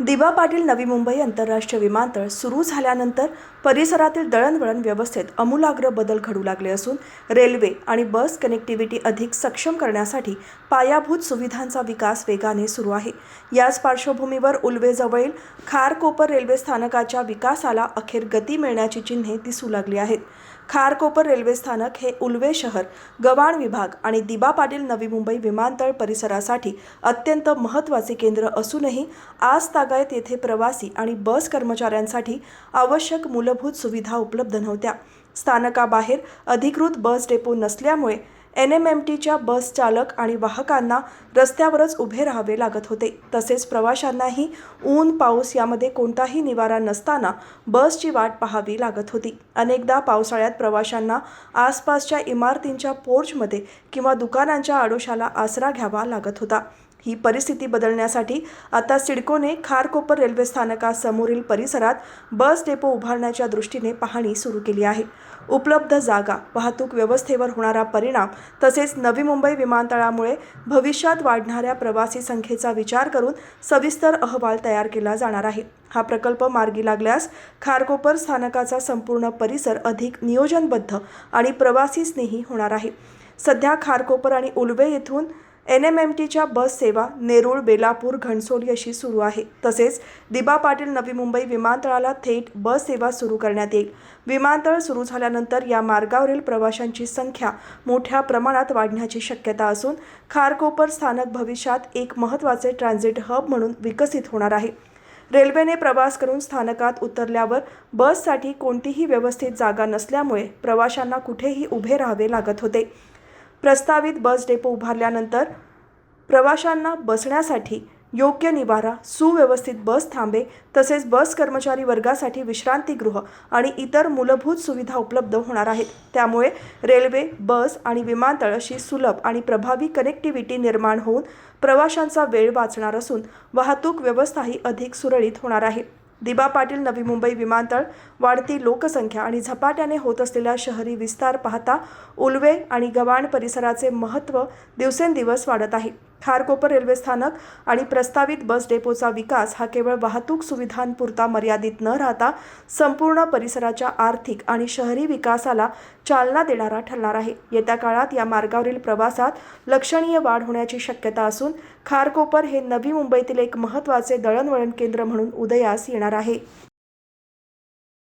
दिबा पाटील नवी मुंबई आंतरराष्ट्रीय विमानतळ सुरू झाल्यानंतर परिसरातील दळणवळण व्यवस्थेत आमूलाग्र बदल घडू लागले असून रेल्वे आणि बस कनेक्टिव्हिटी अधिक सक्षम करण्यासाठी पायाभूत सुविधांचा विकास वेगाने सुरू आहे। याच पार्श्वभूमीवर उल्वेजवळील खारकोपर रेल्वे स्थानकाच्या विकासाला अखेर गती मिळण्याची चिन्हे दिसू लागली आहेत। खारकोपर रेल्वे स्थानक हे उल्वे शहर, गव्हाण विभाग आणि दिबा पाटील नवी मुंबई विमानतळ परिसरासाठी अत्यंत महत्त्वाचे केंद्र असूनही आज तागायत येथे प्रवासी आणि बस कर्मचाऱ्यांसाठी आवश्यक मूलभूत सुविधा उपलब्ध नव्हत्या। स्थानकाबाहेर अधिकृत बस डेपो नसल्यामुळे NMMTच्या बस चालक आणि वाहकांना रस्त्यावरच उभे राहावे लागत होते। तसेच प्रवाशांनाही ऊन पाऊस यामध्ये कोणताही निवारा नसताना बसची वाट पाहावी लागत होती। अनेकदा पावसाळ्यात प्रवाशांना आसपासच्या इमारतींच्या पोर्चमध्ये किंवा दुकानांच्या आडोशाला आसरा घ्यावा लागत होता। ही परिस्थिती बदलण्यासाठी आता सिडकोने खारकोपर रेल्वे स्थानकासमोरील परिसरात बस डेपो उभारण्याच्या दृष्टीने पाहणी सुरू केली आहे। उपलब्ध जागा, वाहतूक व्यवस्थेवर होणारा परिणाम तसेच नवी मुंबई विमानतळामुळे भविष्यात वाढणाऱ्या प्रवासी संख्येचा विचार करून सविस्तर अहवाल तयार केला जाणार आहे। हा प्रकल्प मार्गी लागल्यास खारकोपर स्थानकाचा संपूर्ण परिसर अधिक नियोजनबद्ध आणि प्रवासी स्नेही होणार आहे। सध्या खारकोपर आणि उल्वे येथून NMMTच्या बस सेवा नेरूळ, बेलापूर, घणसोली अशी सुरू आहे। तसेच दिबा पाटील नवी मुंबई विमानतळाला थेट बस सेवा सुरू करण्यात येईल। विमानतळ सुरू झाल्यानंतर या मार्गावरील प्रवाशांची संख्या मोठ्या प्रमाणात वाढण्याची शक्यता असून खारकोपर स्थानक भविष्यात एक महत्त्वाचे ट्रान्झिट हब म्हणून विकसित होणार आहे। रेल्वेने प्रवास करून स्थानकात उतरल्यावर बससाठी कोणतीही व्यवस्थित जागा नसल्यामुळे प्रवाशांना कुठेही उभे राहावे लागत होते। प्रस्तावित बस डेपो उभारल्यानंतर प्रवाशांना बसण्यासाठी योग्य निवारा, सुव्यवस्थित बस थांबे तसेच बस कर्मचारी वर्गासाठी विश्रांतीगृह आणि इतर मूलभूत सुविधा उपलब्ध होणार आहेत। त्यामुळे रेल्वे, बस आणि विमानतळ अशी सुलभ आणि प्रभावी कनेक्टिव्हिटी निर्माण होऊन प्रवाशांचा वेळ वाचणार असून वाहतूक व्यवस्थाही अधिक सुरळीत होणार आहे। दिबा पाटील नवी मुंबई विमानतळ वाढती लोकसंख्या आणि झपाट्याने होत असलेला शहरी विस्तार पाहता उल्वे आणि गव्हाण परिसराचे महत्त्व दिवसेंदिवस वाढत आहे। खारकोपर रेल्वे स्थानक आणि प्रस्तावित बस डेपोचा विकास हा केवळ वाहतूक सुविधांपुरता मर्यादित न राहता संपूर्ण परिसराच्या आर्थिक आणि शहरी विकासाला चालना देणारा ठरणार आहे। येत्या काळात या मार्गावरील प्रवासात लक्षणीय वाढ होण्याची शक्यता असून खारकोपर हे नवी मुंबईतील एक महत्त्वाचे दळणवळण केंद्र म्हणून उदयास येणार आहे।